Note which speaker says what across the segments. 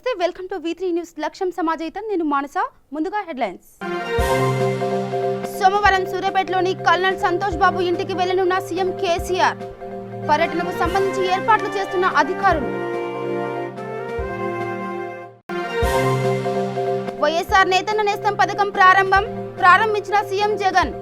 Speaker 1: నమస్తే welcome to V3 news లక్ష్యం సమాజయితం నేను మానస ముందుగా హెడ్లైన్స్ సోమవారం సూర్యాపేటలోని కల్నల్ సంతోష్ బాబు ఇంటికి వెళ్లనున్న సీఎం కేసీఆర్ పర్యటనకు సంబంధించి ఏర్పాట్లు చేస్తున్న అధికారులు వైఎస్ఆర్ నేతన్న నేస్తం పథకం ప్రారంభించిన సీఎం జగన్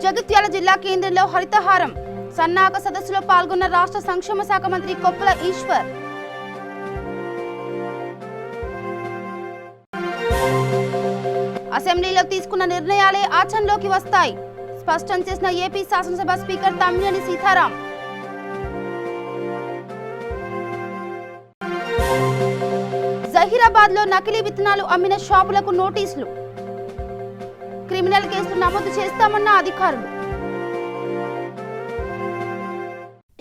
Speaker 1: జగిత్యాల జిల్లా కేంద్రంలో హరితహారం సన్నాహక సదస్సులో పాల్గొన్న రాష్ట్ర సంక్షేమ శాఖ మంత్రి కొప్పుల ఈశ్వర్ అసెంబ్లీలో తీసుకున్న నిర్ణయాలే ఆచరణలోకి వస్తాయి స్పష్టం చేసిన ఏపీ శాసనసభ స్పీకర్ తమ్మినేని సీతారాం జహీరాబాద్ లో నకిలీ విత్తనాలు అమ్మిన షాపులకు నోటీసులు క్రిమినల్ కేసులు నమోదు చేస్తామన్న అధికారులు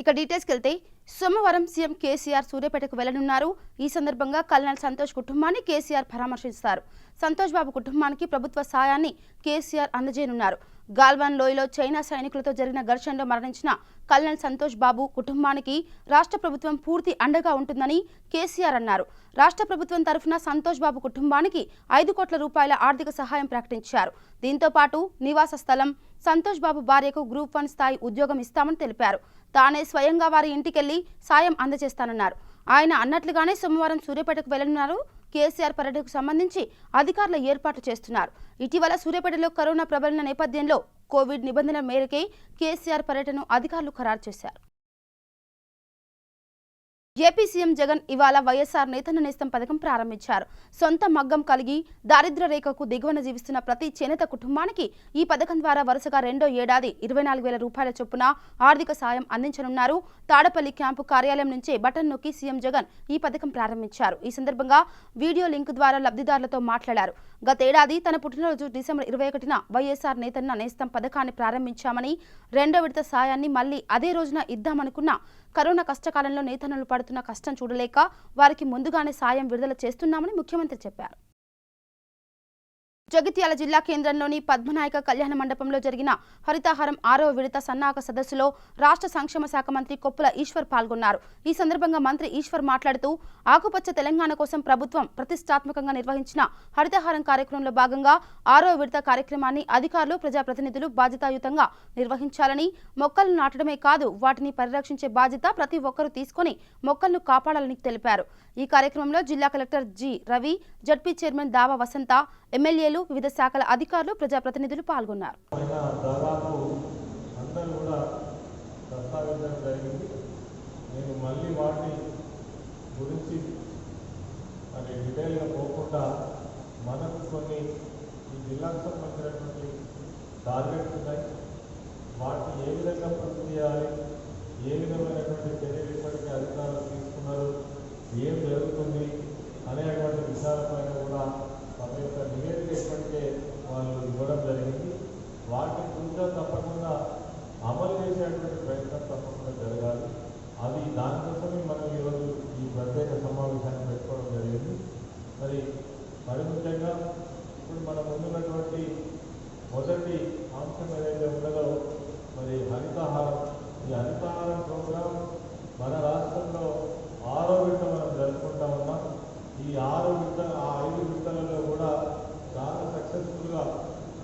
Speaker 1: ఇక డీటెయిల్స్కి వెళ్తే సోమవారం సీఎం కేసీఆర్ సూర్యాపేటకు వెళ్లనున్నారు. ఈ సందర్భంగా కల్నల్ సంతోష్ కుటుంబాన్ని కేసీఆర్ పరామర్శిస్తారు. సంతోష్ బాబు కుటుంబానికి ప్రభుత్వ సాయాన్ని కేసీఆర్ అందజేయనున్నారు. గాల్వాన్ లోయలో చైనా సైనికులతో జరిగిన ఘర్షణలో మరణించిన కల్నల్ సంతోష్ బాబు కుటుంబానికి రాష్ట్ర ప్రభుత్వం పూర్తి అండగా ఉంటుందని కేసీఆర్ అన్నారు. రాష్ట్ర ప్రభుత్వం తరఫున సంతోష్ బాబు కుటుంబానికి 5 కోట్ల రూపాయల ఆర్థిక సహాయం ప్రకటించారు. దీంతో పాటు నివాస స్థలం, సంతోష్ బాబు భార్యకు గ్రూప్ 1 స్థాయి ఉద్యోగం ఇస్తామని తెలిపారు. తానే స్వయంగా వారి ఇంటికెళ్లి సాయం అందజేస్తానన్నారు. ఆయన అన్నట్లుగానే సోమవారం సూర్యాపేటకు వెళ్లనున్నారు. కేసీఆర్ పర్యటనకు సంబంధించి అధికారులు ఏర్పాట్లు చేస్తున్నారు. ఇటీవల సూర్యాపేటలో కరోనా ప్రబలిన నేపథ్యంలో కోవిడ్ నిబంధనల మేరకే కేసీఆర్ పర్యటనను అధికారులు ఖరారు చేశారు. ఏపీ సీఎం జగన్ ఇవాళ వైఎస్ఆర్ నేతన్న నేస్తం పథకం ప్రారంభించారు. సొంత మగ్గం కలిగి దారిద్ర్య రేఖకు దిగువన జీవిస్తున్న ప్రతి చేనేత కుటుంబానికి ఈ పథకం ద్వారా వరుసగా 2వ ఏడాది 24,000 రూపాయల చొప్పున ఆర్థిక సాయం అందించనున్నారు. తాడపల్లి క్యాంపు కార్యాలయం నుంచే బటన్ నొక్కి సీఎం జగన్ ఈ పథకం ప్రారంభించారు. ఈ సందర్భంగా వీడియో లింక్ ద్వారా లబ్ధిదారులతో మాట్లాడారు. గతేడాది తన పుట్టినరోజు డిసెంబర్ 21న వైఎస్ఆర్ నేతన్న నేస్తం పథకాన్ని ప్రారంభించామని, 2వ విడత సాయాన్ని మళ్లీ అదే రోజున ఇద్దామనుకున్న కరోనా కష్టకాలంలో నేతన్నలు పడుతున్న కష్టం చూడలేక వారికి ముందుగానే సాయం విడుదల చేస్తున్నామని ముఖ్యమంత్రి చెప్పారు. జగిత్యాల జిల్లా కేంద్రంలోని పద్మనాయక కళ్యాణ మండపంలో జరిగిన హరితహారం 6వ విడత సన్నాహక సదస్సులో రాష్ట్ర సంక్షేమ శాఖ మంత్రి కొప్పుల ఈశ్వర్ పాల్గొన్నారు. ఈ సందర్భంగా మంత్రి ఈశ్వర్ మాట్లాడుతూ ఆకుపచ్చ తెలంగాణ కోసం ప్రభుత్వం ప్రతిష్టాత్మకంగా నిర్వహించిన హరితహారం కార్యక్రమంలో భాగంగా 6వ విడత కార్యక్రమాన్ని అధికారులు, ప్రజాప్రతినిధులు బాధ్యతాయుతంగా నిర్వహించాలని, మొక్కలను నాటడమే కాదు వాటిని పరిరక్షించే బాధ్యత ప్రతి ఒక్కరూ తీసుకుని మొక్కలను కాపాడాలని తెలిపారు. ఈ కార్యక్రమంలో జిల్లా collector G Ravi, ZP chairman దావా వసంత, ఎమ్మెల్యేలు, వివిధ శాఖల అధికారులు, ప్రజాప్రతినిధులు పాల్గొన్నారు.
Speaker 2: వాటిని ఏ విధంగా పూర్తి చేయాలి, ఏ విధమైనటువంటి చర్యలు ఇప్పటికీ అధికారులు తీసుకున్నారు, ఏం జరుగుతుంది అనేటువంటి విషయాలపైన కూడా తమ యొక్క నివేదిక ఇప్పటికే వాళ్ళు ఇవ్వడం జరిగింది. వాటిని పూర్తిగా తప్పకుండా అమలు చేసేటువంటి ప్రయత్నం తప్పకుండా జరగాలి. అది దానికోసమే మనం ఈరోజు ఈ ప్రత్యేక సమావేశాన్ని పెట్టుకోవడం జరిగింది. మరి ముఖ్యంగా ఇప్పుడు మనం ముందున్నటువంటి మొదటి అంశం ఏదైతే ఉన్నదో మరి హరితహారం. ఈ హరితహారం ప్రోగ్రాం మన రాష్ట్రంలో 6వ విడత మనం జరుపుకుంటా ఉన్నాం. ఈ 5 విడతలలో కూడా చాలా సక్సెస్ఫుల్గా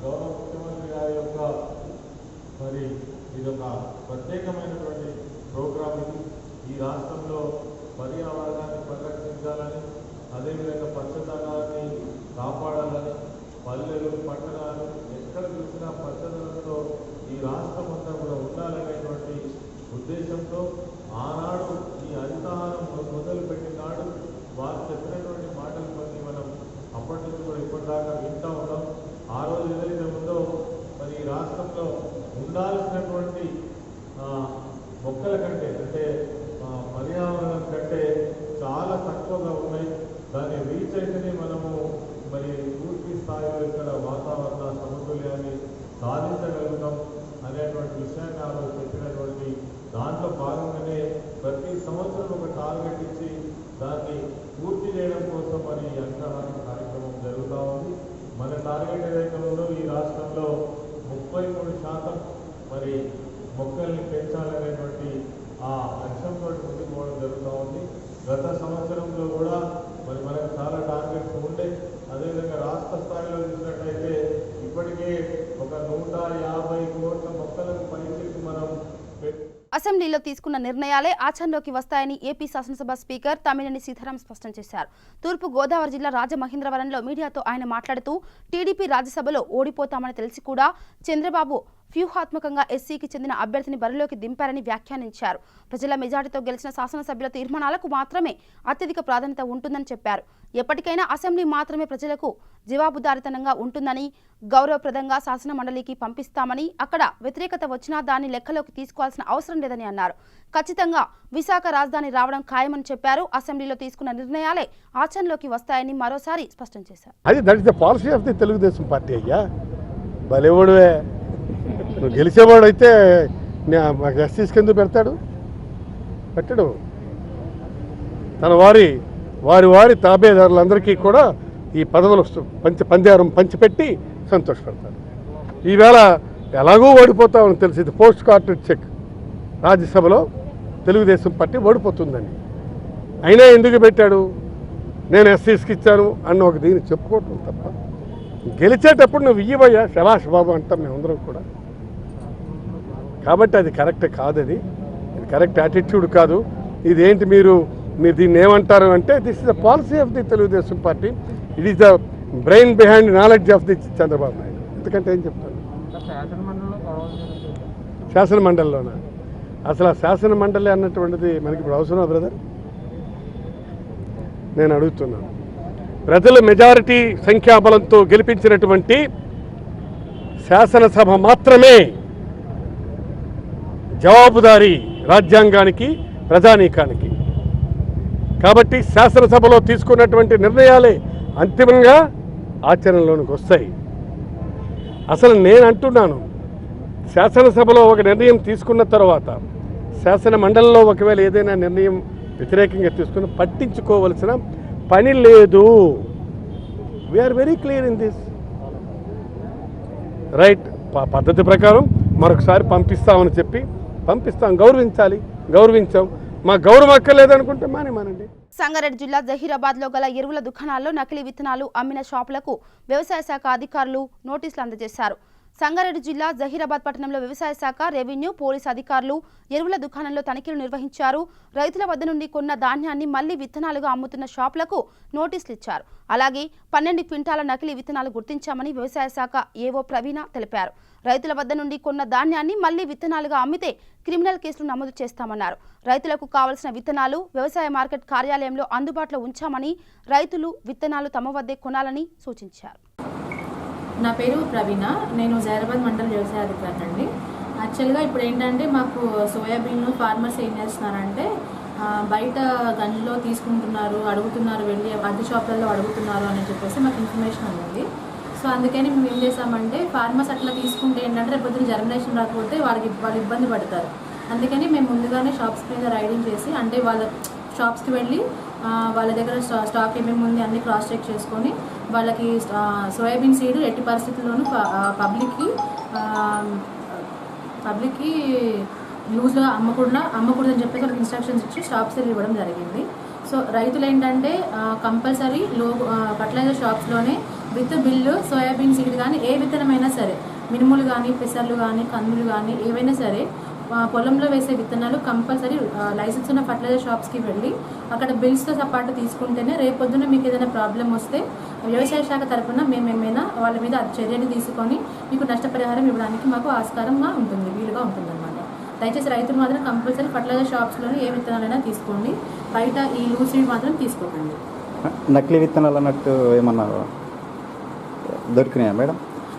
Speaker 2: గౌరవ ముఖ్యమంత్రి గారి యొక్క మరి ఇదొక ప్రత్యేకమైనటువంటి ప్రోగ్రాం. ఇది ఈ రాష్ట్రంలో పర్యావరణాన్ని పరిరక్షించాలని, అదేవిధంగా పచ్చదనాన్ని కాపాడాలని, పల్లెలు, పట్టణాలు ఎక్కడ చూసినా పచ్చదనంతో ఈ రాష్ట్రం అంతా కూడా ఉండాలనేటువంటి ఉద్దేశంతో ఆనాడు ఈ హరితహారం మొదలుపెట్టిన నాడు వారు చెప్పినటువంటి మాటలు కొన్ని మనం అప్పటి నుంచి కూడా ఇప్పటిదాకా వింటూ ఉన్నాం. ఆ రోజు ఏదైతే ఉందో మరి ఈ రాష్ట్రంలో ఉండాల్సినటువంటి మొక్కల కంటే అంటే పర్యావరణం కంటే చాలా తక్కువగా ఉన్నాయి. దాన్ని రీచ్ అయితేనే మనము మరి పూర్తి స్థాయిలో ఇక్కడ వాతావరణ సమతుల్యాన్ని సాధించగలుగుతాం అనేటువంటి విషయాన్ని ఆ రోజు చెప్పినటువంటి దాంట్లో భాగంగానే ప్రతి సంవత్సరం ఒక టార్గెట్ ఇచ్చి దాన్ని పూర్తి చేయడం కోసం మరి హరితహారం కార్యక్రమం జరుగుతూ ఉంది. మన టార్గెట్ ఏదైతే ఉందో ఈ రాష్ట్రంలో 33% మరి మొక్కల్ని పెంచాలనేటువంటి ఆ లక్ష్యంతో ముందుకు పోవడం జరుగుతూ ఉంది. గత సంవత్సరంలో కూడా మరి మనకు చాలా టార్గెట్స్ ఉండే, అదేవిధంగా రాష్ట్ర స్థాయిలో చూసినట్లయితే ఇప్పటికే ఒక 150 కోట్ల మొక్కలకు పైచికి మనం
Speaker 1: అసెంబ్లీలో తీసుకున్న నిర్ణయాలే ఆచరణలోకి వస్తాయని ఏపీ శాసనసభ స్పీకర్ తమ్మినేని సీతారాం స్పష్టం చేశారు. తూర్పు గోదావరి జిల్లా రాజమహేంద్రవరంలో మీడియాతో ఆయన మాట్లాడుతూ టీడీపీ రాజ్యసభలో ఓడిపోతామని తెలిసి కూడా చంద్రబాబు వ్యూహాత్మకంగా ఎస్సీకి చెందిన అభ్యర్థిని బరిలోకి దింపారని వ్యాఖ్యానించారు. ప్రజల మెజారిటీతో గెలిచిన శాసనసభ్యుల తీర్మానాలకు మాత్రమే అత్యధిక ప్రాధాన్యత ఉంటుందని చెప్పారు. ఎప్పటికైనా అసెంబ్లీ మాత్రమే ప్రజలకు జవాబుదారితనంగా ఉంటుందని, గౌరవప్రదంగా శాసన మండలికి పంపిస్తామని, అక్కడ వ్యతిరేకత వచ్చినా దాన్ని లెక్కలోకి తీసుకోవాల్సిన అవసరం లేదని అన్నారు. ఖచ్చితంగా విశాఖ రాజధాని రావడం ఖాయమని చెప్పారు. అసెంబ్లీలో తీసుకున్న నిర్ణయాలే ఆచరణలోకి వస్తాయని మరోసారి స్పష్టం చేశారు.
Speaker 3: అది that is the policy of the Telugu Desam party. అయ్యా బలేవాడువే, నువ్వు గెలిచేవాడు అయితే ఎస్సీస్కి ఎందుకు పెడతాడు? పెట్టడు. తన వారి తాబేదారులందరికీ కూడా ఈ పదవులు పంజారం పంచిపెట్టి సంతోషపడతాడు. ఈవేళ ఎలాగో ఓడిపోతామని తెలిసింది. పోస్ట్ కార్టెడ్ చెక్ రాజ్యసభలో తెలుగుదేశం పార్టీ ఓడిపోతుందని. అయినా ఎందుకు పెట్టాడు? నేను ఎస్సీస్కి ఇచ్చాను అన్న ఒక దీన్ని చెప్పుకోవటం తప్ప, గెలిచేటప్పుడు నువ్వు ఇయ్యవయ్యా శభాష్ బాబు అంటాం మేమందరం కూడా. కాబట్టి అది కరెక్ట్ కాదు. ఇది కరెక్ట్ యాటిట్యూడ్ కాదు. ఇదేంటి మీరు దీన్ని ఏమంటారు అంటే, this is the policy of the Telugu Desam party. It is the brain behind knowledge of the Chandrababu Naidu. ఎందుకంటే ఏం చెప్తాను, శాసన మండలిలోనా? అసలు ఆ శాసన మండలి అన్నటువంటిది మనకి ఇప్పుడు అవసరం బ్రదర్? నేను అడుగుతున్నాను. ప్రజల మెజారిటీ సంఖ్యాబలంతో గెలిపించినటువంటి శాసనసభ మాత్రమే జవాబుదారీ రాజ్యాంగానికి, ప్రజానీకానికి. కాబట్టి శాసనసభలో తీసుకున్నటువంటి నిర్ణయాలే అంతిమంగా ఆచరణలోనికి వస్తాయి. అసలు నేను అంటున్నాను, శాసనసభలో ఒక నిర్ణయం తీసుకున్న తర్వాత శాసన మండలిలో ఒకవేళ ఏదైనా నిర్ణయం వ్యతిరేకంగా తీసుకుని పట్టించుకోవలసిన పని లేదు. We're very clear in this right. పద్ధతి ప్రకారం మరొకసారి పంపిస్తామని చెప్పి పంపిస్తాం. గౌరవించాం. మా గౌరవం అక్కర్లేదనుకుంటే మానండి.
Speaker 1: సంగారెడ్డి జిల్లా జహీరాబాద్లో గల ఎరువుల దుకాణాల్లో నకిలీ విత్తనాలు అమ్మిన షాపులకు వ్యవసాయ శాఖ అధికారులు నోటీసులు అందజేశారు. సంగారెడ్డి జిల్లా జహీరాబాద్ పట్టణంలో వ్యవసాయ శాఖ, రెవెన్యూ, పోలీసు అధికారులు ఎరువుల దుకాణంలో తనిఖీలు నిర్వహించారు. రైతుల వద్ద నుండి కొన్న ధాన్యాన్ని మళ్లీ విత్తనాలుగా అమ్ముతున్న షాపులకు నోటీసులు ఇచ్చారు. అలాగే 12 క్వింటాల నకిలీ విత్తనాలు గుర్తించామని వ్యవసాయ శాఖ ఏవో ప్రవీణ తెలిపారు. రైతుల వద్ద నుండి కొన్న ధాన్యాన్ని మళ్లీ విత్తనాలుగా అమ్మితే క్రిమినల్ కేసులు నమోదు చేస్తామన్నారు. రైతులకు కావలసిన విత్తనాలు వ్యవసాయ మార్కెట్ కార్యాలయంలో అందుబాటులో ఉంచామని, రైతులు విత్తనాలు తమ వద్దే కొనాలని సూచించారు.
Speaker 4: నా పేరు ప్రవీణ, నేను జహీరాబాద్ మండల వ్యవసాయ అధికారిని అండి. యాక్చువల్గా ఇప్పుడు ఏంటంటే మాకు సోయాబీన్ ఫార్మర్స్ ఏం చేస్తున్నారంటే బయట గంజలో తీసుకుంటున్నారు, అడుగుతున్నారు, వెళ్ళి అద్దె షాపులలో అడుగుతున్నారు అని చెప్పేసి మాకు ఇన్ఫర్మేషన్ ఉంది. సో అందుకని మేము ఏం చేసామంటే, ఫార్మర్స్ అట్లా తీసుకుంటే ఏంటంటే రేపు పొద్దున జర్మినేషన్ రాకపోతే వాళ్ళు ఇబ్బంది పడతారు. అందుకని మేము ముందుగానే షాప్స్ మీద రైడింగ్ చేసి, అంటే వాళ్ళ షాప్స్కి వెళ్ళి వాళ్ళ దగ్గర స్టాక్ ఏమేమి ఉంది అన్ని క్రాస్ చెక్ చేసుకొని వాళ్ళకి సోయాబీన్ సీడ్ ఎట్టి పరిస్థితుల్లోనూ పబ్లిక్కి లూజ్గా అమ్మకూడదని చెప్పేసి వాళ్ళకి ఇన్స్ట్రక్షన్స్ ఇచ్చి షాప్స్ ఇవ్వడం జరిగింది. సో రైతులు ఏంటంటే కంపల్సరీ ఫర్టిలైజర్ షాప్స్లోనే విత్ బిల్లు సోయాబీన్ సీడ్ కానీ ఏ విత్తనమైనా సరే, మినుములు కానీ, పెసర్లు కానీ, కందులు కానీ ఏవైనా సరే పొలంలో వేసే విత్తనాలు కంపల్సరీ లైసెన్స్ ఉన్న ఫర్టిలైజర్ షాప్స్కి వెళ్ళి అక్కడ బిల్స్తో పాటు తీసుకుంటేనే రేపొద్దున మీకు ఏదైనా ప్రాబ్లం వస్తే వ్యవసాయ శాఖ తరఫున మేమేమైనా వాళ్ళ మీద చర్యలు తీసుకొని మీకు నష్టపరిహారం ఇవ్వడానికి మాకు ఆస్కారంగా ఉంటుంది, వీలుగా ఉంటుందన్నమాట. దయచేసి రైతులు మాత్రం కంపల్సరీ ఫర్టిలైజర్ షాప్స్లోనే ఏ విత్తనాలైనా తీసుకోండి, బయట ఈ లూజ్ సీడ్ మాత్రం తీసుకోకండి.
Speaker 5: నకిలీ విత్తనాలు అన్నట్టు ఏమన్నా దొరికినాయా మేడం?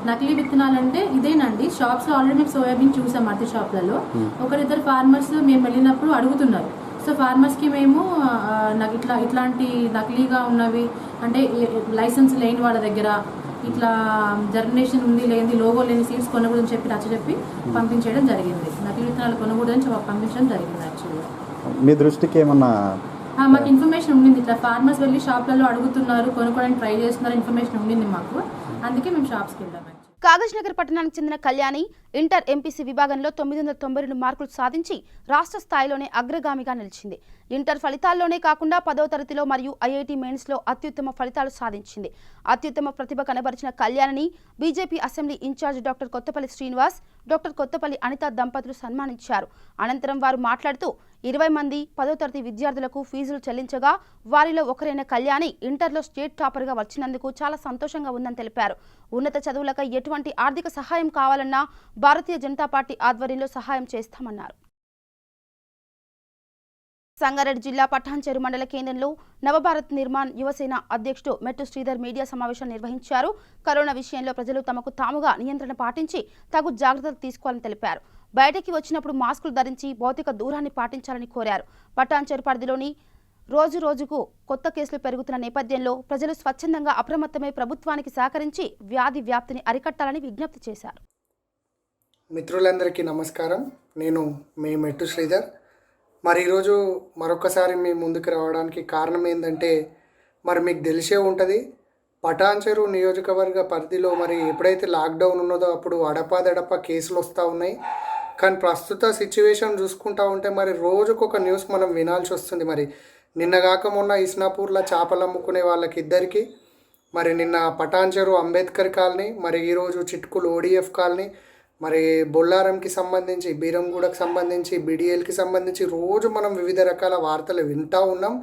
Speaker 4: నకిలీ విత్తనాలు అంటే ఇదేనండి, షాప్స్లో ఆల్రెడీ మేము సోయాబీన్ చూసాం అతి షాప్లలో. ఒకరిద్దరు ఫార్మర్స్ మేము వెళ్ళినప్పుడు అడుగుతున్నారు. సో ఫార్మర్స్కి మేము ఇట్లాంటి నకిలీగా ఉన్నవి, అంటే లైసెన్స్ లేని వాళ్ళ దగ్గర ఇట్లా జర్మినేషన్ ఉంది లేని, లోగో లేని సీడ్స్ కొనకూడదని చెప్పి నచ్చజెప్పి పంపించడం జరిగింది. నకిలీ విత్తనాలు కొనకూడదని పంపించడం జరిగింది. యాక్చువల్గా
Speaker 5: మీ దృష్టికి ఏమన్నా
Speaker 4: మాకు ఇన్ఫర్మేషన్ ఉండింది, ఇట్లా ఫార్మర్స్ వెళ్ళి షాప్లలో అడుగుతున్నారు, కొనుక్కోవడానికి ట్రై చేస్తున్నారు, ఇన్ఫర్మేషన్ ఉండింది మాకు. అందుకే మేము షాప్స్కి వెళ్ళాం.
Speaker 1: కాగజ్నగర్ పట్టణానికి చెందిన కళ్యాణి ఇంటర్ ఎంపీసీ విభాగంలో 992 మార్కులు సాధించి రాష్ట్ర స్థాయిలోనే అగ్రగామిగా నిలిచింది. ఇంటర్ ఫలితాల్లోనే కాకుండా 10వ తరగతిలో మరియు ఐఐటి మెయిన్స్లో అత్యుత్తమ ఫలితాలు సాధించింది. అత్యుత్తమ ప్రతిభ కనబరిచిన కళ్యాణిని BJP assembly incharge doctor Kothapalli Srinivas, doctor Kothapalli Anitha దంపతులు సన్మానించారు. అనంతరం వారు మాట్లాడుతూ 20 మంది 10వ తరగతి విద్యార్థులకు ఫీజులు చెల్లించగా వారిలో ఒకరైన కళ్యాణి ఇంటర్లో స్టేట్ టాపర్గా వచ్చినందుకు చాలా సంతోషంగా ఉందని తెలిపారు. ఉన్నత చదువులకై ఎటువంటి ఆర్థిక సహాయం కావాలన్నా భారతీయ జనతా పార్టీ ఆధ్వర్యంలో సహాయం చేస్తామన్నారు. సంగారెడ్డి జిల్లా పఠాన్చెరు మండల కేంద్రంలో నవభారత్ నిర్మాణ్ యువసేన అధ్యక్షుడు మెట్టు శ్రీధర్ మీడియా సమావేశం నిర్వహించారు. కరోనా విషయంలో ప్రజలు తమకు తాముగా నియంత్రణ పాటించి తగు జాగ్రత్తలు తీసుకోవాలని తెలిపారు. బయటకి వచ్చినప్పుడు మాస్కులు ధరించి భౌతిక దూరాన్ని పాటించాలని కోరారు. పఠాన్చెరు పరిధిలోని రోజుకు కొత్త కేసులు పెరుగుతున్న నేపథ్యంలో ప్రజలు స్వచ్ఛందంగా అప్రమత్తమై ప్రభుత్వానికి సహకరించి వ్యాధి వ్యాప్తిని అరికట్టాలని విజ్ఞప్తి చేశారు.
Speaker 6: మిత్రులందరికీ నమస్కారం. నేను మీ మెట్టు శ్రీధర్. మరి ఈరోజు మరొకసారి మీ ముందుకు రావడానికి కారణం ఏంటంటే, మరి మీకు తెలిసే ఉంటుంది, పఠాన్చెరు నియోజకవర్గ పరిధిలో మరి ఎప్పుడైతే లాక్డౌన్ ఉన్నదో అప్పుడు అడపాదడపా కేసులు వస్తూ ఉన్నాయి. కానీ ప్రస్తుత సిచ్యువేషన్ చూసుకుంటూ ఉంటే మరి రోజుకొక న్యూస్ మనం వినాల్సి వస్తుంది. మరి నిన్నగాక మొన్న ఇస్నాపూర్లో చేపలు అమ్ముకునే వాళ్ళకి ఇద్దరికి, మరి నిన్న పఠాన్చెరు అంబేద్కర్ కాలనీ, మరి ఈరోజు చిట్కులు ఓడిఎఫ్ కాలనీ, మరి బొల్లారంకి సంబంధించి, బీరంగూడకు సంబంధించి, బీడిఎల్కి సంబంధించి రోజు మనం వివిధ రకాల వార్తలు వింటూ ఉన్నాం.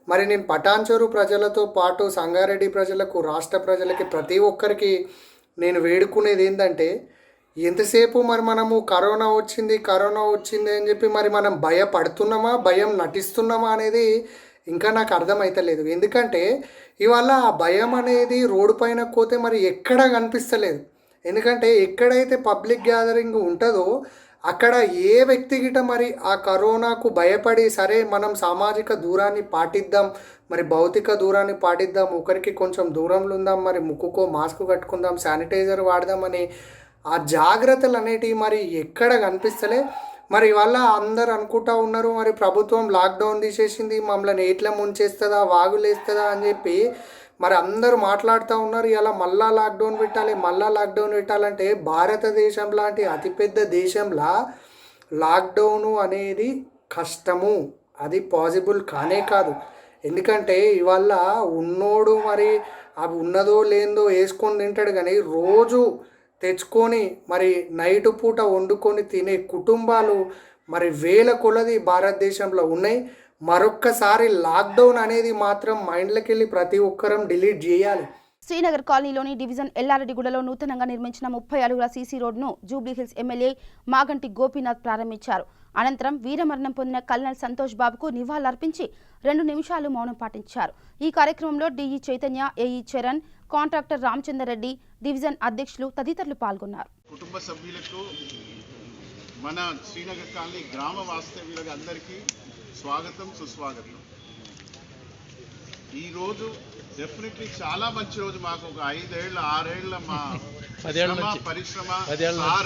Speaker 6: మరి నేను పఠాన్చెరు ప్రజలతో పాటు సంగారెడ్డి ప్రజలకు, రాష్ట్ర ప్రజలకి, ప్రతి ఒక్కరికి నేను వేడుకునేది ఏంటంటే, ఎంతసేపు మరి మనము కరోనా వచ్చింది అని చెప్పి మరి మనం భయపడుతున్నామా, భయం నటిస్తున్నామా అనేది ఇంకా నాకు అర్థమవుతలేదు. ఎందుకంటే ఇవాళ ఆ భయం అనేది రోడ్డు పైన పోతే మరి ఎక్కడా కనిపిస్తలేదు. ఎందుకంటే ఎక్కడైతే పబ్లిక్ గ్యాదరింగ్ ఉంటుందో అక్కడ ఏ వ్యక్తి గిట మరి ఆ కరోనాకు భయపడి సరే మనం సామాజిక దూరాన్ని పాటిద్దాం, మరి భౌతిక దూరాన్ని పాటిద్దాం, ఒకరికి కొంచెం దూరంలో ఉందాం, మరి ముక్కుకో మాస్క్ కట్టుకుందాం, శానిటైజర్ వాడదామని ఆ జాగ్రత్తలు అనేటివి మరి ఎక్కడ కనిపిస్తలే. మరి ఇవాళ అందరు అనుకుంటా ఉన్నారు మరి ప్రభుత్వం లాక్డౌన్ తీసేసింది, మమ్మల్ని ఎట్లా ముంచేస్తుందా, వాగులేస్తుందా అని చెప్పి మరి అందరూ మాట్లాడుతూ ఉన్నారు. ఇలా మళ్ళా లాక్డౌన్ పెట్టాలంటే భారతదేశం లాంటి అతిపెద్ద దేశంలో లాక్డౌను అనేది కష్టము, అది పాసిబుల్ కానే కాదు. ఎందుకంటే ఇవాళ ఉన్నోడు మరి అవి ఉన్నదో లేదో వేసుకొని తింటాడు, కానీ రోజు తెచ్చుకొని మరి నైటు పూట వండుకొని తినే కుటుంబాలు మరి వేల కొలది భారతదేశంలో ఉన్నాయి. మరొక్కసారి లాక్డౌన్ అనేది మాత్రం మైండ్లోకి వెళ్ళి ప్రతి ఒక్కరం డిలీట్ చేయాలి.
Speaker 1: శ్రీనగర్ కాలనీలోని డివిజన్ ఎల్లారెడ్డిగూడలో నూతనంగా నిర్మించిన 30 అడుగుల సీసీ రోడ్డును జూబ్లీహిల్స్ ఎమ్మెల్యే మాగంటి గోపీనాథ్ ప్రారంభించారు. అనంతరం వీరమరణం పొందిన కల్నల్ సంతోష్ బాబుకు నివాళులర్పించి 2 నిమిషాలు మౌనం పాటించారు. ఈ కార్యక్రమంలో DE Chaitanya, AE Charan, contractor Ramachandar Reddy, division అధ్యక్షులు తదితరులు పాల్గొన్నారు.
Speaker 7: కుటుంబ సభ్యులకు, మన శ్రీనగర్ కాలనీ గ్రామ వాస్తవ్యులకు అందరికీ స్వాగతం, సుస్వాగతం. ఈరోజు డెఫినెట్లీ చాలా మంచి రోజు. మాకు ఒక 5 ఏళ్ళ 6 ఏళ్ళ మా పరిశ్రమ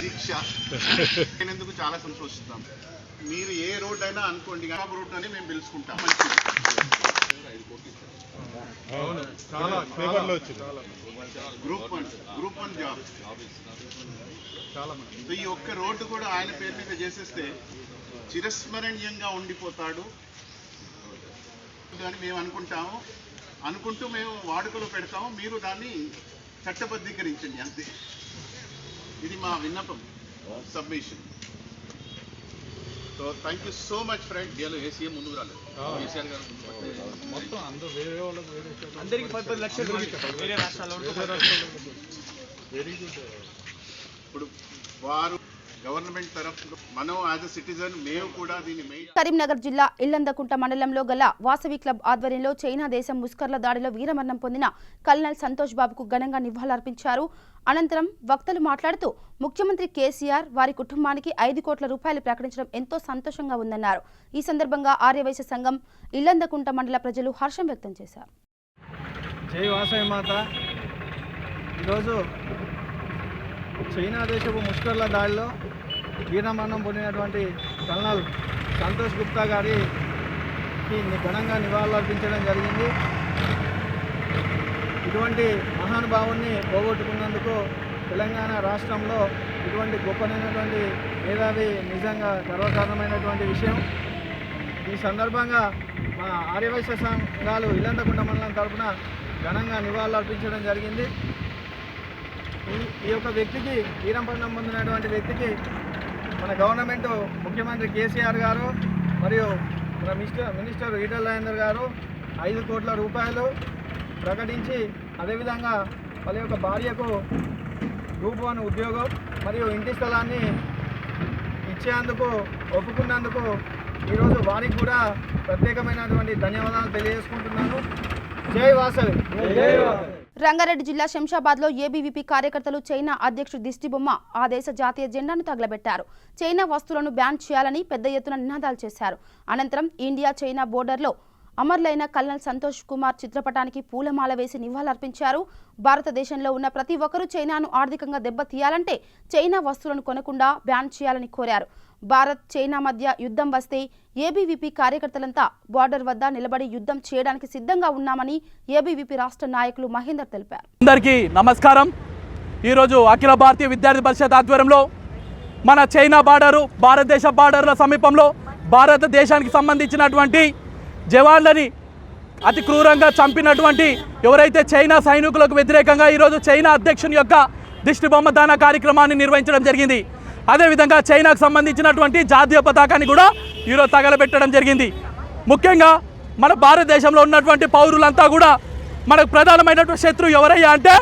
Speaker 7: దీక్ష అయినందుకు చాలా సంతోషిస్తాం. మీరు ఏ రోడ్ అయినా అనుకోండి, రోడ్ అని మేము పిలుచుకుంటాం. Group one job. సో ఈ ఒక్క రోడ్డు కూడా ఆయన పేరు మీద చేసేస్తే చిరస్మరణీయంగా ఉండిపోతాడు అని మేము అనుకుంటూ మేము వాడుకలో పెడతాము. మీరు దాన్ని చట్టబద్ధీకరించండి, అంతే. ఇది మా విన్నపం, submission. So thank you so much friend. A CM ముందుకు రాలేదు, కేసీఆర్ గారు మొత్తం అందరూ వేరే వాళ్ళకి అందరికి 10 లక్షలు వేరే రాష్ట్రాల్లో వెరీ గుడ్. ఇప్పుడు వారు గవర్నమెంట్ తరఫున మనం యాజ్ ఎ సిటిజన్ మేము కూడా దీన్ని
Speaker 1: కరీంనగర్ జిల్లా ఇల్లందకుంట మండలంలో గల వాసవి క్లబ్ ఆధ్వర్యంలో చైనా దేశం ముస్కర్ల దాడిలో వీరమరణం పొందిన కల్నల్ సంతోష్ బాబుకు ఘనంగా నివాళులర్పించారు. అనంతరం వక్తలు మాట్లాడుతూ ముఖ్యమంత్రి కేసీఆర్ వారి కుటుంబానికి 5 కోట్ల రూపాయలు ప్రకటించడం ఎంతో సంతోషంగా ఉందన్నారు. ఈ సందర్భంగా ఆర్యవైశ్య సంఘం ఇల్లందకుంట మండల ప్రజలు హర్షం వ్యక్తం చేశారు.
Speaker 8: జై వాసవి మాత. ఈరోజు చైనా దేశపు ముస్కర్ల దాడిలో వీరమరణం పొందినటువంటి కల్నల్ సంతోష్ గుప్తా గారికి ఘనంగా నివాళులర్పించడం జరిగింది. ఇటువంటి మహానుభావుని పోగొట్టుకున్నందుకు తెలంగాణ రాష్ట్రంలో ఇటువంటి గొప్పనైనటువంటి మేధావి నిజంగా గర్వకారణమైనటువంటి విషయం. ఈ సందర్భంగా మా ఆర్యవైశ్య సంఘాలు ఇల్లంతకుంట మండలం తరఫున ఘనంగా నివాళులు అర్పించడం జరిగింది. ఈ యొక్క వ్యక్తికి వీరంపట్నం పొందినటువంటి వ్యక్తికి మన గవర్నమెంట్ ముఖ్యమంత్రి కేసీఆర్ గారు మరియు మన మినిస్టర్ ఈటెల రాజేందర్ గారు 5 కోట్ల రూపాయలు ప్రకటించి అదేవిధంగా వాళ్ళ యొక్క భార్యకు గ్రూప్ 1 ఉద్యోగం మరియు ఇంటి స్థలాన్ని ఇచ్చేందుకు ఒప్పుకున్నందుకు ఈరోజు వారికి కూడా ప్రత్యేకమైనటువంటి ధన్యవాదాలు తెలియజేసుకుంటున్నాను. జై వాసవి.
Speaker 1: రంగారెడ్డి జిల్లా శంషాబాద్లో ఏబీవీపీ కార్యకర్తలు చైనా అధ్యక్షుడు దిష్టిబొమ్మ ఆ దేశ జాతీయ జెండాను తగలబెట్టారు. చైనా వస్తువులను బ్యాన్ చేయాలని పెద్ద ఎత్తున నినాదాలు చేశారు. అనంతరం ఇండియా చైనా బోర్డర్లో అమరులైన కల్నల్ సంతోష్ కుమార్ చిత్రపటానికి పూలమాల వేసి నివాళులర్పించారు. భారతదేశంలో ఉన్న ప్రతి ఒక్కరూ చైనాను ఆర్థికంగా దెబ్బతీయాలంటే చైనా వస్తువులను కొనకుండా బ్యాన్ చేయాలని కోరారు. భారత్ చైనా మధ్య యుద్ధం వస్తే ఏబీవీపీ కార్యకర్తలంతా బార్డర్ వద్ద నిలబడి యుద్ధం చేయడానికి సిద్ధంగా ఉన్నామని ఏబీవీపీ రాష్ట్ర నాయకులు మహేందర్ తెలిపారు.
Speaker 9: అందరికీ నమస్కారం. ఈరోజు అఖిల భారతీయ విద్యార్థి పరిషత్ ఆధ్వర్యంలో మన చైనా బార్డరు భారతదేశ బార్డర్ల సమీపంలో భారతదేశానికి సంబంధించినటువంటి జవాన్లని అతి క్రూరంగా చంపినటువంటి ఎవరైతే చైనా సైనికులకు వ్యతిరేకంగా ఈరోజు చైనా అధ్యక్షుని యొక్క దిష్టిబొమ్మ దాన కార్యక్రమాన్ని నిర్వహించడం జరిగింది. అదేవిధంగా చైనాకు సంబంధించినటువంటి జాతీయ పతాకాన్ని కూడా ఈరోజు తగలబెట్టడం జరిగింది. ముఖ్యంగా మన భారతదేశంలో ఉన్నటువంటి పౌరులంతా కూడా మనకు ప్రధానమైనటువంటి శత్రువు ఎవరయ్యా అంటే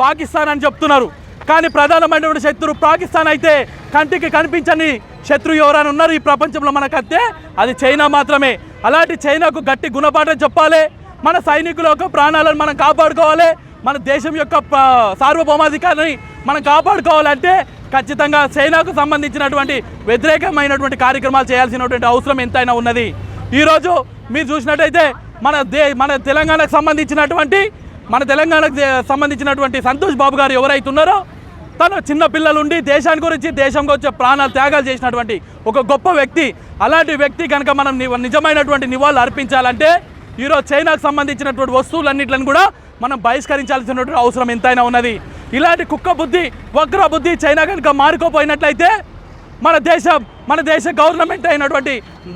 Speaker 9: పాకిస్తాన్ అని చెప్తున్నారు. కానీ ప్రధానమైనటువంటి శత్రువు పాకిస్తాన్ అయితే కంటికి కనిపించని శత్రువు ఎవరైనా ఉన్నారు ఈ ప్రపంచంలో మనకంటే అది చైనా మాత్రమే. అలాంటి చైనాకు గట్టి గుణపాఠం చెప్పాలి. మన సైనికుల యొక్క ప్రాణాలను మనం కాపాడుకోవాలి. మన దేశం యొక్క సార్వభౌమాధికారాన్ని మనం కాపాడుకోవాలంటే ఖచ్చితంగా చైనాకు సంబంధించినటువంటి వ్యతిరేకమైనటువంటి కార్యక్రమాలు చేయాల్సినటువంటి అవసరం ఎంతైనా ఉన్నది. ఈరోజు మీరు చూసినట్టయితే మన తెలంగాణకు సంబంధించినటువంటి సంతోష్ బాబు గారు ఎవరైతే ఉన్నారో తను చిన్న పిల్లలుండి దేశాన్ని గురించి దేశం గురించి ప్రాణాలు త్యాగాలు చేసినటువంటి ఒక గొప్ప వ్యక్తి. అలాంటి వ్యక్తి కనుక మనం నిజమైనటువంటి నివాళులు అర్పించాలంటే ఈరోజు చైనాకు సంబంధించినటువంటి వస్తువులన్నింటిని కూడా మనం బహిష్కరించాల్సినటువంటి అవసరం ఎంతైనా ఉన్నది. ఇలాంటి కుక్క బుద్ధి వక్ర బుద్ధి చైనా కనుక మారుకోపోయినట్లయితే మన దేశ గవర్నమెంట్ అయినటువంటి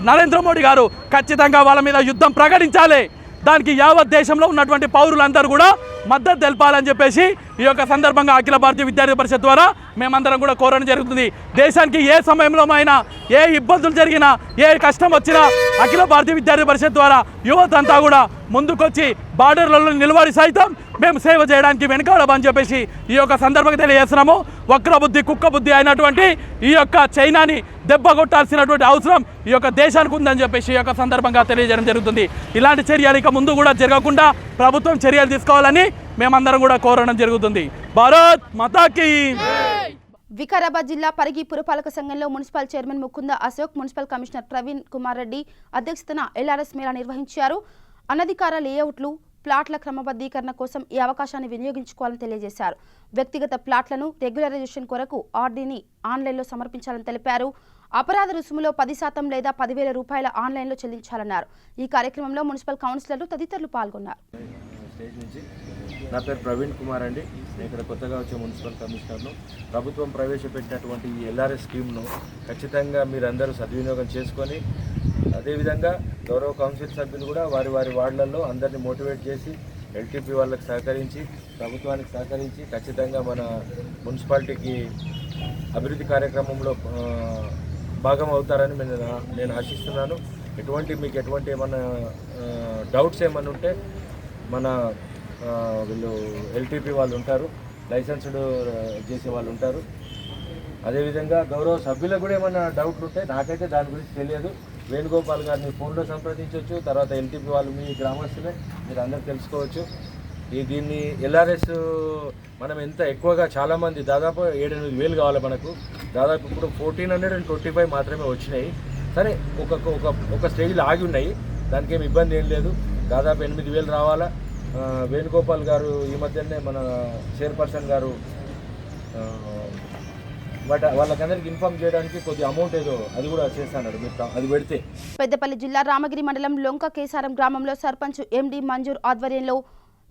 Speaker 9: నరేంద్ర మోడీ గారు ఖచ్చితంగా వాళ్ళ మీద యుద్ధం ప్రకటించాలి. దానికి యావత్ దేశంలో ఉన్నటువంటి పౌరులందరూ కూడా మద్దతు తెలపాలని చెప్పేసి ఈ యొక్క సందర్భంగా అఖిల భారతీయ విద్యార్థి పరిషత్ ద్వారా మేమందరం కూడా కోరడం జరుగుతుంది. దేశానికి ఏ సమయంలో అయినా ఏ ఇబ్బందులు జరిగినా ఏ కష్టం వచ్చినా అఖిల భారతీయ విద్యార్థి పరిషత్ ద్వారా యువత అంతా కూడా ముందుకొచ్చి బార్డర్లలో నిలబడి సైతం మేము సేవ చేయడానికి వెనుకాడమని చెప్పేసి ఈ యొక్క సందర్భంగా తెలియజేస్తున్నాము. వక్రబుద్ధి కుక్క బుద్ధి అయినటువంటి ఈ యొక్క చైనాని దెబ్బ కొట్టాల్సినటువంటి అవసరం ఈ యొక్క దేశానికి ఉందని చెప్పేసి ఈ యొక్క సందర్భంగా తెలియజేయడం జరుగుతుంది. ఇలాంటి చర్యలు ఇక ముందు కూడా జరగకుండా ప్రభుత్వం చర్యలు తీసుకోవాలని మేమందరం కూడా కోరడం జరుగుతుంది. భారత్ మాతాకి.
Speaker 1: వికారాబాద్ జిల్లా పరిగి పురపాలక సంఘంలో municipal chairman Mukunda Ashok, municipal commissioner Praveen Kumar Reddy అధ్యక్షతన ఎల్ఆర్ఎస్ మేళా నిర్వహించారు. అనధికార లేఅవుట్లు ప్లాట్ల క్రమబద్ధీకరణ కోసం ఈ అవకాశాన్ని వినియోగించుకోవాలని తెలియజేశారు. వ్యక్తిగత ప్లాట్లను రెగ్యులరైజేషన్ కొరకు ఆర్డీని ఆన్లైన్లో సమర్పించాలని తెలిపారు. అపరాధ రుసుములో 10% లేదా 10,000 రూపాయల ఆన్లైన్లో చెల్లించాలన్నారు. ఈ కార్యక్రమంలో మున్సిపల్ కౌన్సిలర్లు తదితరులు పాల్గొన్నారు.
Speaker 10: నా పేరు ప్రవీణ్ కుమార్ అండి. నేను ఇక్కడ కొత్తగా వచ్చే మున్సిపల్ కమిషనర్ను. ప్రభుత్వం ప్రవేశపెట్టినటువంటి ఈ ఎల్ఆర్ఎస్ స్కీమ్ను ఖచ్చితంగా మీరందరూ సద్వినియోగం చేసుకొని అదేవిధంగా గౌరవ కౌన్సిల్ సభ్యులు కూడా వారి వార్డులలో అందరినీ మోటివేట్ చేసి ఎల్టీపీ వాళ్ళకి సహకరించి ప్రభుత్వానికి సహకరించి ఖచ్చితంగా మన మున్సిపాలిటీకి అభివృద్ధి కార్యక్రమంలో భాగం అవుతారని నేను ఆశిస్తున్నాను. మీకు ఎటువంటి ఏమన్నా డౌట్స్ ఏమైనా ఉంటే మన వీళ్ళు ఎల్టీపీ వాళ్ళు ఉంటారు, లైసెన్స్డ్ చేసే వాళ్ళు ఉంటారు. అదేవిధంగా గౌరవ సభ్యులకు కూడా ఏమైనా డౌట్లు ఉంటే నాకైతే దాని గురించి తెలియదు. వేణుగోపాల్ గారిని ఫోన్లో సంప్రదించవచ్చు. తర్వాత ఎల్టీపీ వాళ్ళు మీ గ్రామస్తులే, మీరు అందరూ తెలుసుకోవచ్చు. దీన్ని ఎల్ఆర్ఎస్ మనం ఎంత ఎక్కువగా చాలామంది దాదాపు 7-8 కావాలి మనకు. దాదాపు ఇప్పుడు 1425 మాత్రమే వచ్చినాయి. సరే ఒక స్టేజ్లో ఆగి ఉన్నాయి, దానికి ఏమి ఇబ్బంది ఏం లేదు. దాదాపు 8,000 రావాలా. వేణుగోపాల్ గారు ఈ మధ్యనే మన చైర్పర్సన్ గారు వాళ్ళకందరికి ఇన్ఫార్మ్ చేయడానికి కొద్ది అమౌంట్ ఏదో అది కూడా చేస్తాడు. అది పెడితే
Speaker 1: పెద్దపల్లి జిల్లా రామగిరి మండలం లొంక కేసారం గ్రామంలో సర్పంచ్ ఎండి మంజూర్ ఆధ్వర్యంలో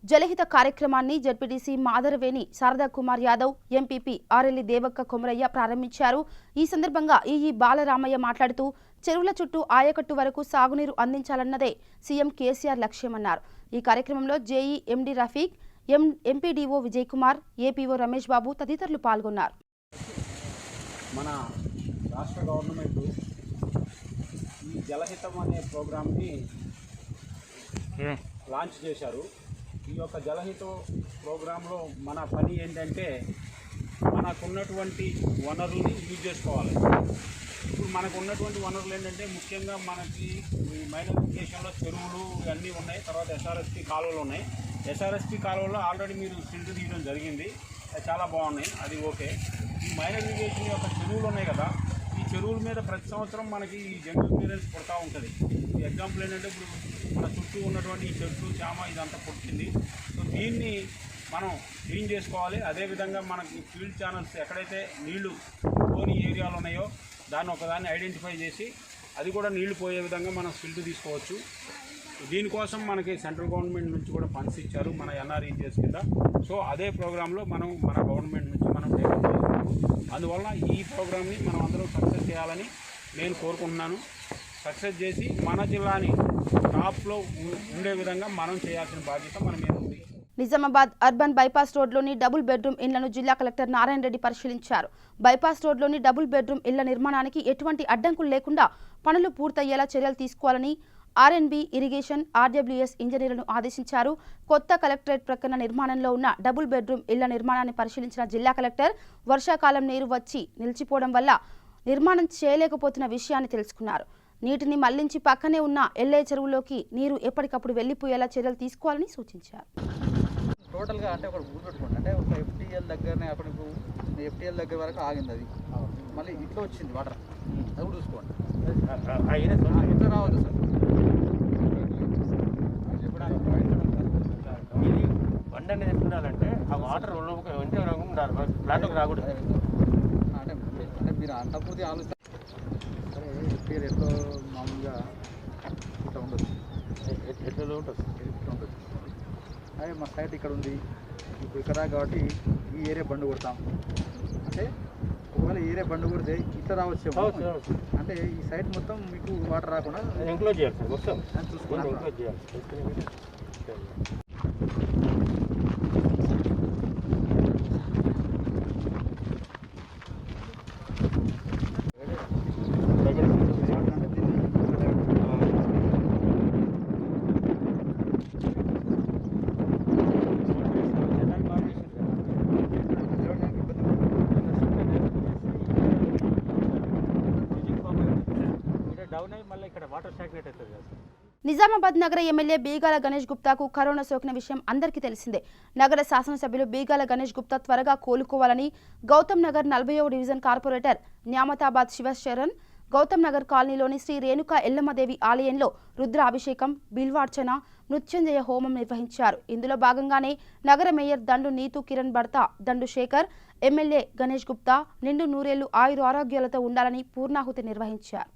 Speaker 1: జలహిత కార్యక్రమాన్ని జడ్పీటీసీ మాదరవేణి శారదా కుమార్ యాదవ్, ఎంపీపీ ఆరెల్లి దేవక్క కొమరయ్య ప్రారంభించారు. ఈ సందర్భంగా ఈఈ బాలరామయ్య మాట్లాడుతూ చెరువుల చుట్టూ ఆయకట్టు వరకు సాగునీరు అందించాలన్నదే సీఎం కేసీఆర్ లక్ష్యమన్నారు. ఈ కార్యక్రమంలో జేఈ ఎండి రఫీక్, ఎంపీడీఓ విజయ్ కుమార్, ఏపీఓ రమేష్ బాబు తదితరులు పాల్గొన్నారు.
Speaker 11: మన రాష్ట్ర గవర్నమెంట్ ఈ జలహితం అనే ప్రోగ్రామ్ని లాంచ్ చేశారు. ఈ యొక్క జలహితం ప్రోగ్రాంలో మన పని ఏంటంటే మనకున్నటువంటి వనరుల్ని యూజ్ చేసుకోవాలి. ఇప్పుడు మనకు ఉన్నటువంటి వనరులు ఏంటంటే ముఖ్యంగా మనకి ఈ మైనర్ ఇరిగేషన్లో చెరువులు ఇవన్నీ ఉన్నాయి. తర్వాత ఎస్ఆర్ఎస్పి కాలువలు ఉన్నాయి. ఎస్ఆర్ఎస్పి కాలువలో ఆల్రెడీ మీరు సిల్ట్ తీయడం జరిగింది, చాలా బాగున్నాయి, అది ఓకే. ఈ మైనర్ ఇరిగేషన్ యొక్క చెరువులు ఉన్నాయి కదా, ఈ చెరువుల మీద ప్రతి సంవత్సరం మనకి ఈ జంతు క్లియరెన్స్ పుడతా ఉంటుంది. ఈ ఎగ్జాంపుల్ ఏంటంటే ఇప్పుడు మన చుట్టూ ఉన్నటువంటి ఈ చెట్లు చామ ఇదంతా పుట్టింది. సో దీన్ని మనం క్లీన్ చేసుకోవాలి. అదేవిధంగా మనకి ఫీల్డ్ ఛానల్స్ ఎక్కడైతే నీళ్లు పోని ఏరియాలు ఉన్నాయో దాన్ని ఒకదాన్ని ఐడెంటిఫై చేసి అది కూడా నీళ్లు పోయే విధంగా మనం ఫిల్ట్ తీసుకోవచ్చు. దీనికోసం మనకి సెంట్రల్ గవర్నమెంట్ నుంచి కూడా ఫండ్స్ ఇచ్చారు మన ఎన్ఆర్ఈజీఎస్ కింద. సో అదే ప్రోగ్రాంలో మనం మన గవర్నమెంట్ నుంచి మనం టేకప్ చేస్తున్నాము. అందువల్ల ఈ ప్రోగ్రామ్ని మనం అందరం సక్సెస్ చేయాలని నేను కోరుకుంటున్నాను. సక్సెస్ చేసి మన జిల్లాని టాప్లో ఉండే విధంగా మనం చేయాల్సిన బాధ్యత మన మీద ఉంది.
Speaker 1: నిజామాబాద్ అర్బన్ బైపాస్ రోడ్లోని డబుల్ బెడ్రూమ్ ఇళ్లను జిల్లా కలెక్టర్ నారాయణ రెడ్డి పరిశీలించారు. బైపాస్ రోడ్లోని డబుల్ బెడ్రూమ్ ఇళ్ల నిర్మాణానికి ఎటువంటి అడ్డంకులు లేకుండా పనులు పూర్తయ్యేలా చర్యలు తీసుకోవాలని ఆర్ఎన్బి, ఇరిగేషన్, ఆర్డబ్ల్యూఎస్ ఇంజనీర్లను ఆదేశించారు. కొత్త కలెక్టరేట్ ప్రక్కన నిర్మాణంలో ఉన్న డబుల్ బెడ్రూమ్ ఇళ్ల నిర్మాణాన్ని పరిశీలించిన జిల్లా కలెక్టర్ వర్షాకాలం నీరు వచ్చి నిలిచిపోవడం వల్ల నిర్మాణం చేయలేకపోతున్న విషయాన్ని తెలుసుకున్నారు. నీటిని మళ్లించి పక్కనే ఉన్న ఎల్ఏ చెరువులోకి నీరు ఎప్పటికప్పుడు వెళ్లిపోయేలా చర్యలు తీసుకోవాలని సూచించారు.
Speaker 8: టోటల్గా అంటే ఒక గుర్తుపెట్టుకోండి, అంటే ఒక ఎఫ్టీఎల్ దగ్గరనే అప్పుడు ఎఫ్టీఎల్ దగ్గర వరకు ఆగింది, అది మళ్ళీ ఇట్లా వచ్చింది వాటర్, అది కూడా చూసుకోండి. ఇట్లా రావద్దు సార్,
Speaker 11: బండి అనేది ఎట్లుండాలంటే ఆ వాటర్ వెంటనే ఉండాలి, ప్లాట్లోకి రాకూడదు.
Speaker 8: అంటే మీరు అంత పూర్తి ఆలోచన సరే. ఎఫ్టీఎల్ ఎట్లా మామూలుగా ఇట్లా ఉండదు,
Speaker 11: ఎట్లా ఉంటుంది
Speaker 8: ఇట్లా ఉండదు. అదే మా సైట్ ఇక్కడ ఉంది, ఇప్పుడు ఇక్కడ కాబట్టి ఈ ఏరియా బండు కొడతాం. అంటే ఒకవేళ ఏరియా బండు కొడితే ఇట్లా రావచ్చు, అంటే ఈ సైట్ మొత్తం మీకు వాటర్ రాకుండా
Speaker 11: ఎంక్లోజ్ చేయాలి సార్, మొత్తం
Speaker 8: చూసుకున్నాను.
Speaker 11: ఎంక్లోజ్ చేయాలి.
Speaker 1: నిజామాబాద్ నగర ఎమ్మెల్యే బీగాల గణేష్ గుప్తాకు కరోనా సోకిన విషయం అందరికీ తెలిసిందే. నగర శాసనసభ్యులు బీగాల గణేష్ గుప్తా త్వరగా కోలుకోవాలని గౌతమ్ నగర్ 40వ డివిజన్ కార్పొరేటర్ న్యామతాబాద్ శివశరణ్ గౌతమ్ నగర్ కాలనీలోని శ్రీ రేణుకా ఎల్లమ్మదేవి ఆలయంలో రుద్ర అభిషేకం, బిల్వార్చన, మృత్యుంజయ హోమం నిర్వహించారు. ఇందులో భాగంగానే నగర మేయర్ దండు నీతు కిరణ్ భర్త దండు శేఖర్ ఎమ్మెల్యే గణేష్ గుప్తా నిండు నూరేళ్లు ఆయుర ఆరోగ్యాలతో ఉండాలని పూర్ణాహుతి నిర్వహించారు.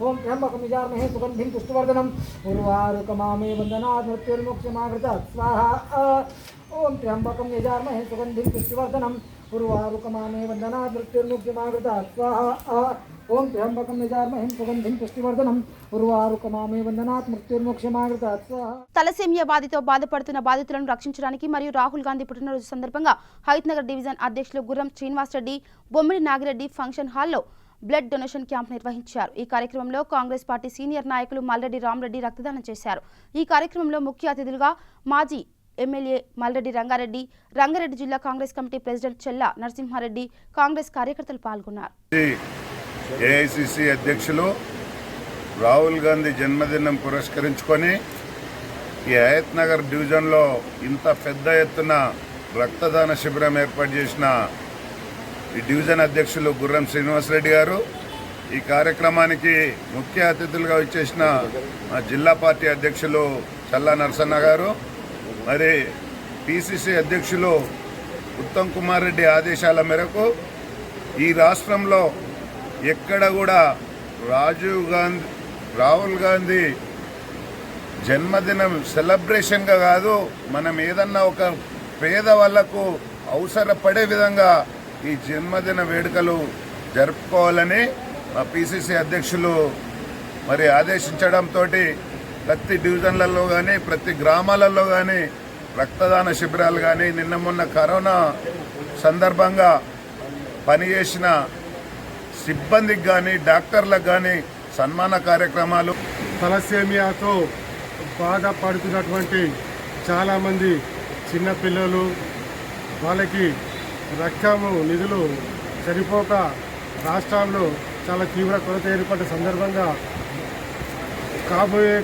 Speaker 12: ఓం త్ర్యంబకం యజామహే సుగంధిం పుష్టివర్ధనం ఉర్వారుకమామే వందనాత్ మృత్యుర్మోక్షమాగృత స్వాహా. ఓం త్ర్యంబకం యజామహే సుగంధిం పుష్టివర్ధనం ఉర్వారుకమామే వందనాత్ మృత్యుర్మోక్షమాగృత స్వాహా. ఓం త్ర్యంబకం యజామహే సుగంధిం పుష్టివర్ధనం ఉర్వారుకమామే వందనాత్ మృత్యుర్మోక్షమాగృత స్వాహా.
Speaker 1: తలసేమియా వ్యాధితో బాధపడుతున్న బాధితులను రక్షించడానికి మరియు రాహుల్ గాంధీ పుట్టినరోజు సందర్భంగా హైత్ నగర్ డివిజన్ అధ్యక్షులు గుర్రం శ్రీనివాస్ రెడ్డి బొమ్మిడి నాగిరెడ్డి ఫంక్షన్ హాల్లో బ్లడ్ డొనేషన్ క్యాంప్ నిర్వహించారు. ఈ కార్యక్రమంలో కాంగ్రెస్ పార్టీ సీనియర్ నాయకులు మల్రెడ్డి రామరెడ్డి రక్తదానం చేశారు. ఈ కార్యక్రమంలో ముఖ్య అతిథులుగా మాజీ ఎమ్మెల్యే మల్రెడ్డి రంగారెడ్డి జిల్లా కాంగ్రెస్ కమిటీ ప్రెసిడెంట్ చెల్లా నరసింహారెడ్డి, కాంగ్రెస్ కార్యకర్తలు పాల్గొన్నారు.
Speaker 13: ఏఐసిసి అధ్యక్షులు రాహుల్ గాంధీ జన్మదినం పురస్కరించుకొని ఈ హయత్ నగర్ డివిజన్లో ఇంత పెద్ద ఎత్తున రక్తదాన శిబిరం ఏర్పాటు చేసిన ఈ డివిజన్ అధ్యక్షులు గుర్రం శ్రీనివాసరెడ్డి గారు, ఈ కార్యక్రమానికి ముఖ్య అతిథులుగా వచ్చేసిన మా జిల్లా పార్టీ అధ్యక్షులు చల్లా నరసన్న గారు, మరి పిసిసి అధ్యక్షులు ఉత్తమ్ కుమార్ రెడ్డి ఆదేశాల మేరకు ఈ రాష్ట్రంలో ఎక్కడ కూడా రాహుల్ గాంధీ జన్మదినం సెలబ్రేషన్గా కాదు, మనం ఏదన్నా ఒక పేద వాళ్లకు అవసరపడే విధంగా ఈ జన్మదిన వేడుకలు జరుపుకోవాలని మా పిసిసి అధ్యక్షులు మరి ఆదేశించడంతో ప్రతి డివిజన్లలో కానీ ప్రతి గ్రామాలలో కానీ రక్తదాన శిబిరాలు కానీ నిన్న మొన్న కరోనా సందర్భంగా పనిచేసిన సిబ్బందికి కానీ డాక్టర్లకు కానీ సన్మాన కార్యక్రమాలు.
Speaker 3: తలసేమియాతో బాధపడుతున్నటువంటి చాలామంది చిన్నపిల్లలు, వాళ్ళకి రక్తము నిధులు సరిపోక రాష్ట్రంలో చాలా తీవ్ర కొరత ఏర్పడ్డ సందర్భంగా రాబోయే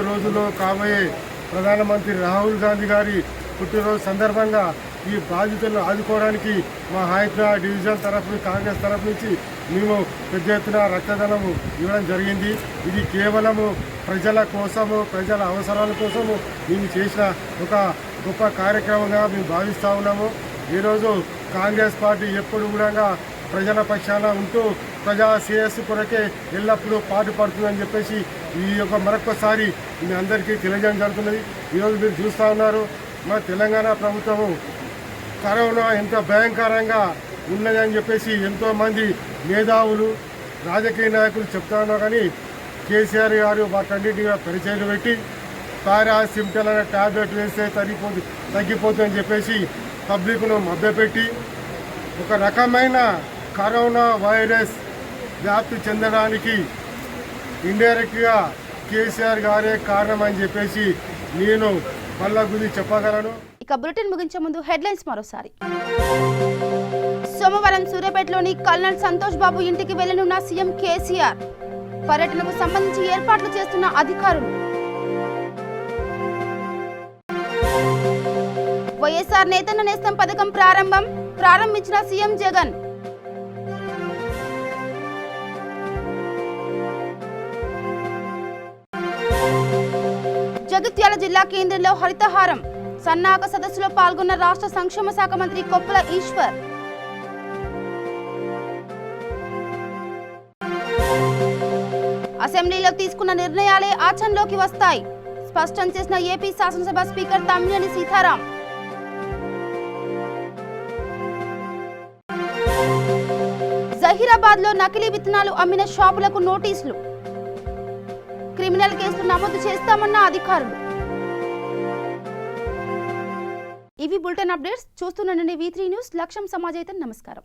Speaker 3: రోజుల్లో కాబోయే ప్రధానమంత్రి రాహుల్ గాంధీ గారి పుట్టినరోజు సందర్భంగా ఈ బాధితులను ఆదుకోవడానికి మా హైదరాబాద్ డివిజన్ తరఫు కాంగ్రెస్ తరఫు నుంచి మేము పెద్ద ఎత్తున రక్తదానము ఇవ్వడం జరిగింది. ఇది కేవలము ప్రజల కోసము, ప్రజల అవసరాల కోసము మేము చేసిన ఒక గొప్ప కార్యక్రమంగా మేము భావిస్తూ ఉన్నాము. ఈరోజు కాంగ్రెస్ పార్టీ ఎప్పుడు కూడా ప్రజల పక్షాన ఉంటూ ప్రజా శ్రేయస్సు కొరకే ఎల్లప్పుడూ పాటుపడుతుందని చెప్పేసి ఈ యొక్క మరొకసారి మీ అందరికీ తెలియజేయడం జరుగుతున్నది. ఈరోజు మీరు చూస్తూ ఉన్నారు, మన తెలంగాణ ప్రభుత్వము కరోనా ఎంత భయంకరంగా ఉన్నదని చెప్పేసి ఎంతోమంది మేధావులు, రాజకీయ నాయకులు చెప్తా ఉన్నారు. కానీ కేసీఆర్ గారు వాటన్నిటిగా పరిచయం పెట్టి పారాసిటమాల్ అనే టాబ్లెట్ వేస్తే తగ్గిపోతుందని చెప్పేసి పబ్లిక్ను మభ్యపెట్టి ఒక రకమైన కరోనా వైరస్ వ్యాప్తి చెందడానికి ఇండైరెక్ట్గా కేసీఆర్ గారే కారణం అని చెప్పేసి నేను పల్లగుది చెప్పగలను.
Speaker 1: ఇక బులెటిన్ ముగించే ముందు హెడ్లైన్స్ మరోసారి. సోమవారం సూర్యాపేటలోని కల్నల్ సంతోష్ బాబు ఇంటికి వెళ్లనున్న సీఎం కేసీఆర్. పర్యటనకు సంబంధించి ఏర్పాట్లు చేస్తున్న అధికారులు. వైఎస్ఆర్ నేతన్న నేస్తం పథకం ప్రారంభించిన సీఎం జగన్. జగిత్యాల జిల్లా కేంద్రంలో హరితహారం సన్నాహక సదస్సులో పాల్గొన్న రాష్ట్ర సంక్షేమ శాఖ మంత్రి కొప్పుల ఈశ్వర్. అసెంబ్లీలో తీసుకున్న నిర్ణయాలే ఆచరణలోకి వస్తాయి స్పష్టం చేసిన ఏపీ శాసనసభ స్పీకర్ తమ్మినేని సీతారాం. జహీరాబాద్ లో నకిలీ విత్తనాలు అమ్మిన షాపులకు నోటీసులు. క్రిమినల్ కేసులు నమోదు చేస్తామన్న అధికారులు. ఇవి బులెటిన్ అప్డేట్స్. చూస్తుండండి V3 news. లక్ష్యం సమాజైతే. నమస్కారం.